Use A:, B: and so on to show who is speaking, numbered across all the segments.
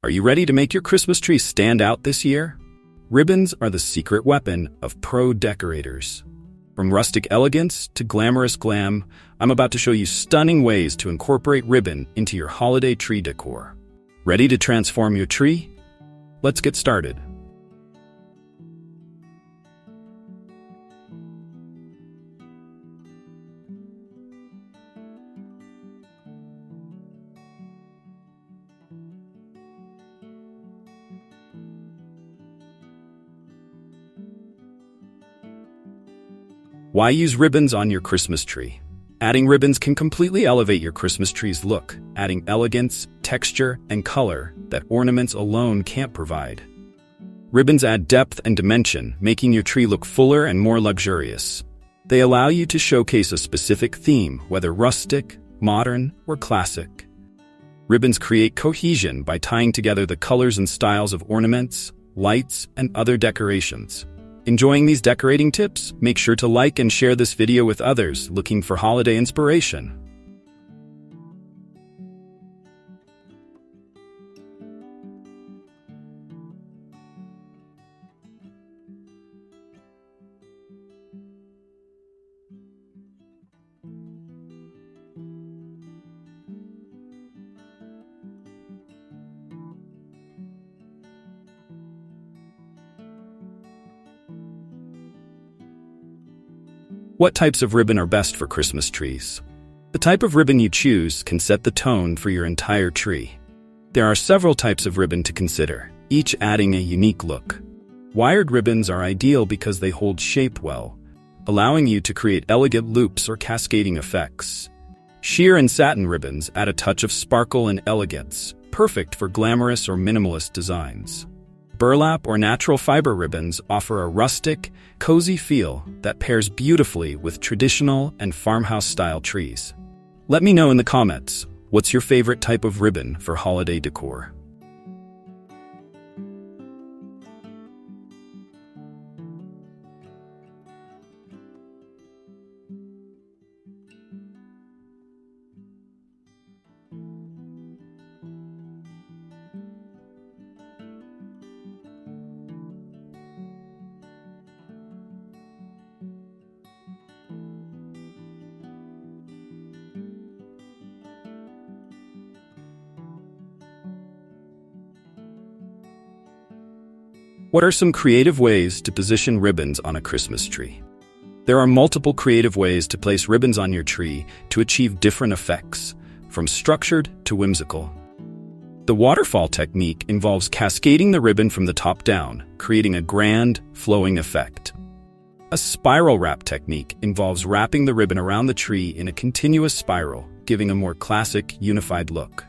A: Are you ready to make your Christmas tree stand out this year? Ribbons are the secret weapon of pro decorators. From rustic elegance to glamorous glam, I'm about to show you stunning ways to incorporate ribbon into your holiday tree decor. Ready to transform your tree? Let's get started. Why use ribbons on your Christmas tree? Adding ribbons can completely elevate your Christmas tree's look, adding elegance, texture, and color that ornaments alone can't provide. Ribbons add depth and dimension, making your tree look fuller and more luxurious. They allow you to showcase a specific theme, whether rustic, modern, or classic. Ribbons create cohesion by tying together the colors and styles of ornaments, lights, and other decorations. Enjoying these decorating tips? Make sure to like and share this video with others looking for holiday inspiration. What types of ribbon are best for Christmas trees? The type of ribbon you choose can set the tone for your entire tree. There are several types of ribbon to consider, each adding a unique look. Wired ribbons are ideal because they hold shape well, allowing you to create elegant loops or cascading effects. Sheer and satin ribbons add a touch of sparkle and elegance, perfect for glamorous or minimalist designs. Burlap or natural fiber ribbons offer a rustic, cozy feel that pairs beautifully with traditional and farmhouse-style trees. Let me know in the comments, what's your favorite type of ribbon for holiday decor? What are some creative ways to position ribbons on a Christmas tree? There are multiple creative ways to place ribbons on your tree to achieve different effects, from structured to whimsical. The waterfall technique involves cascading the ribbon from the top down, creating a grand, flowing effect. A spiral wrap technique involves wrapping the ribbon around the tree in a continuous spiral, giving a more classic, unified look.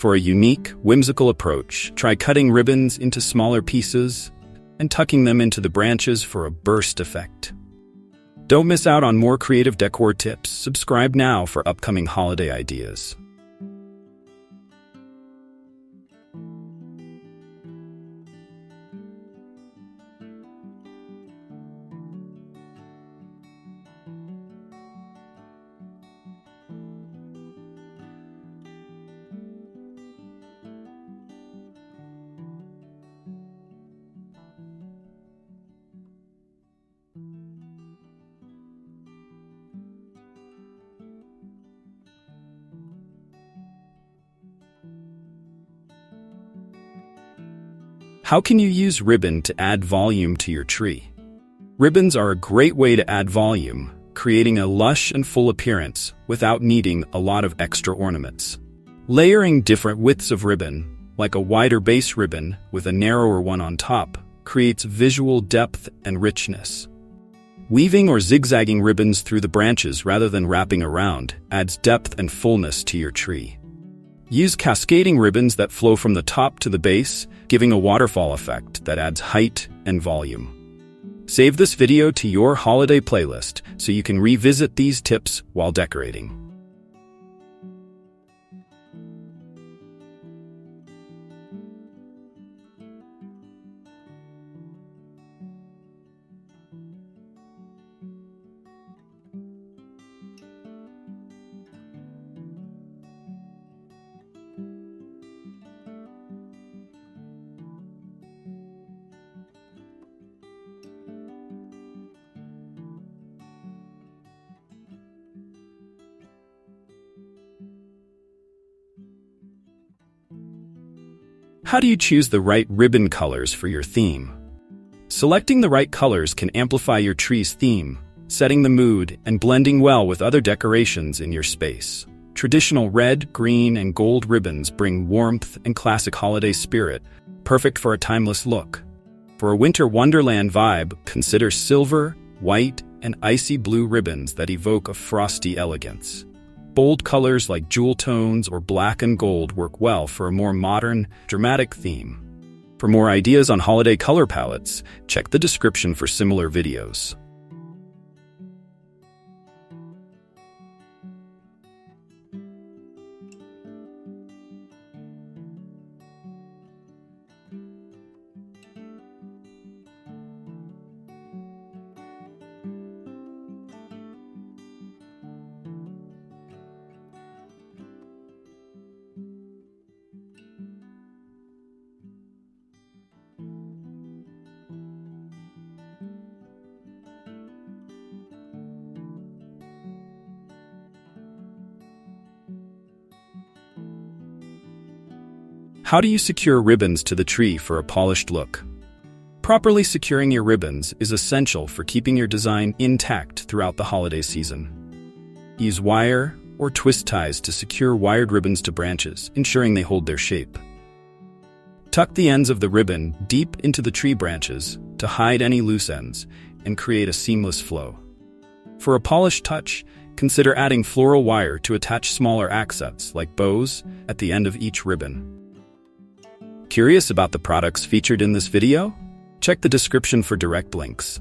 A: For a unique, whimsical approach, try cutting ribbons into smaller pieces and tucking them into the branches for a burst effect. Don't miss out on more creative decor tips. Subscribe now for upcoming holiday ideas. How can you use ribbon to add volume to your tree? Ribbons are a great way to add volume, creating a lush and full appearance without needing a lot of extra ornaments. Layering different widths of ribbon, like a wider base ribbon with a narrower one on top, creates visual depth and richness. Weaving or zigzagging ribbons through the branches rather than wrapping around adds depth and fullness to your tree. Use cascading ribbons that flow from the top to the base, giving a waterfall effect that adds height and volume. Save this video to your holiday playlist so you can revisit these tips while decorating. How do you choose the right ribbon colors for your theme? Selecting the right colors can amplify your tree's theme, setting the mood and blending well with other decorations in your space. Traditional red, green, and gold ribbons bring warmth and classic holiday spirit, perfect for a timeless look. For a winter wonderland vibe, consider silver, white, and icy blue ribbons that evoke a frosty elegance. Bold colors like jewel tones or black and gold work well for a more modern, dramatic theme. For more ideas on holiday color palettes, check the description for similar videos. How do you secure ribbons to the tree for a polished look? Properly securing your ribbons is essential for keeping your design intact throughout the holiday season. Use wire or twist ties to secure wired ribbons to branches, ensuring they hold their shape. Tuck the ends of the ribbon deep into the tree branches to hide any loose ends and create a seamless flow. For a polished touch, consider adding floral wire to attach smaller accents like bows at the end of each ribbon. Curious about the products featured in this video? Check the description for direct links.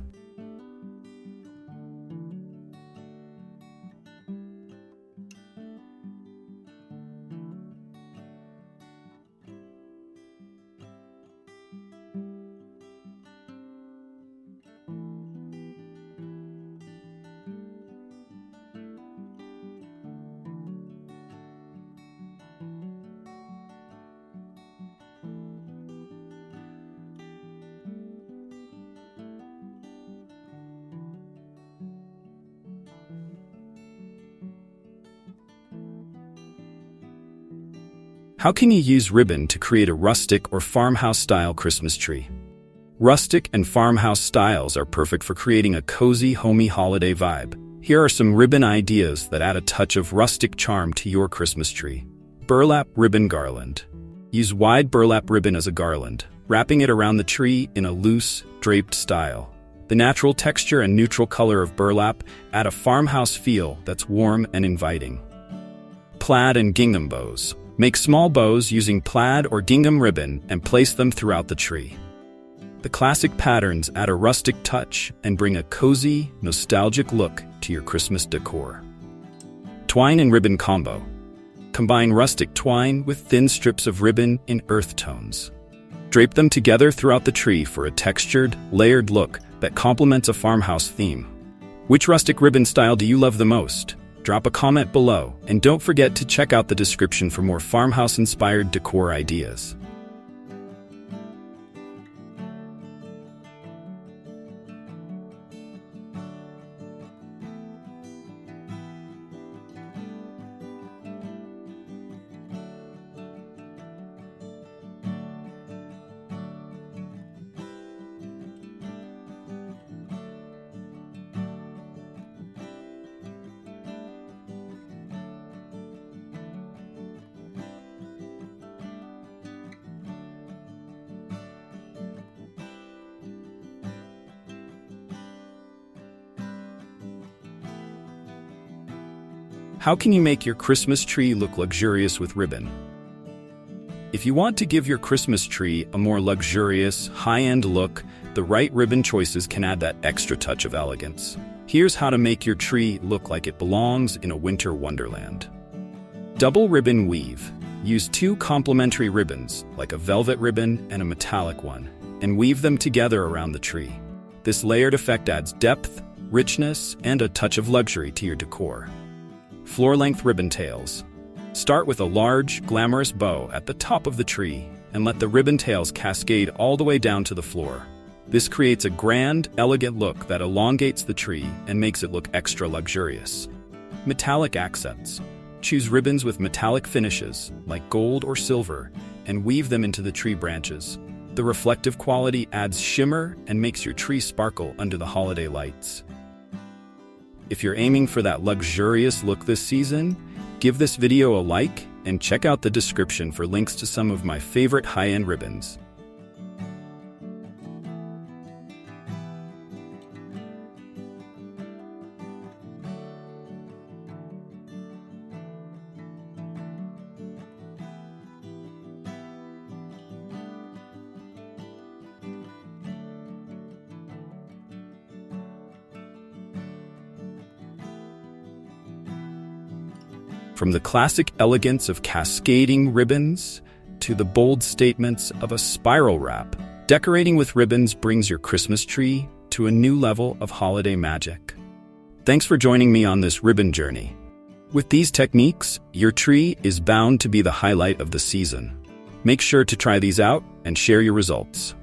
A: How can you use ribbon to create a rustic or farmhouse-style Christmas tree? Rustic and farmhouse styles are perfect for creating a cozy, homey holiday vibe. Here are some ribbon ideas that add a touch of rustic charm to your Christmas tree. Burlap ribbon garland. Use wide burlap ribbon as a garland, wrapping it around the tree in a loose, draped style. The natural texture and neutral color of burlap add a farmhouse feel that's warm and inviting. Plaid and gingham bows. Make small bows using plaid or gingham ribbon and place them throughout the tree. The classic patterns add a rustic touch and bring a cozy, nostalgic look to your Christmas decor. Twine and ribbon combo. Combine rustic twine with thin strips of ribbon in earth tones. Drape them together throughout the tree for a textured, layered look that complements a farmhouse theme. Which rustic ribbon style do you love the most? Drop a comment below, and don't forget to check out the description for more farmhouse-inspired decor ideas. How can you make your Christmas tree look luxurious with ribbon? If you want to give your Christmas tree a more luxurious, high-end look, the right ribbon choices can add that extra touch of elegance. Here's how to make your tree look like it belongs in a winter wonderland. Double ribbon weave. Use two complementary ribbons, like a velvet ribbon and a metallic one, and weave them together around the tree. This layered effect adds depth, richness, and a touch of luxury to your decor. Floor-length ribbon tails. Start with a large, glamorous bow at the top of the tree and let the ribbon tails cascade all the way down to the floor. This creates a grand, elegant look that elongates the tree and makes it look extra luxurious. Metallic accents. Choose ribbons with metallic finishes, like gold or silver, and weave them into the tree branches. The reflective quality adds shimmer and makes your tree sparkle under the holiday lights. If you're aiming for that luxurious look this season, give this video a like and check out the description for links to some of my favorite high-end ribbons. From the classic elegance of cascading ribbons to the bold statements of a spiral wrap, decorating with ribbons brings your Christmas tree to a new level of holiday magic. Thanks for joining me on this ribbon journey. With these techniques, your tree is bound to be the highlight of the season. Make sure to try these out and share your results.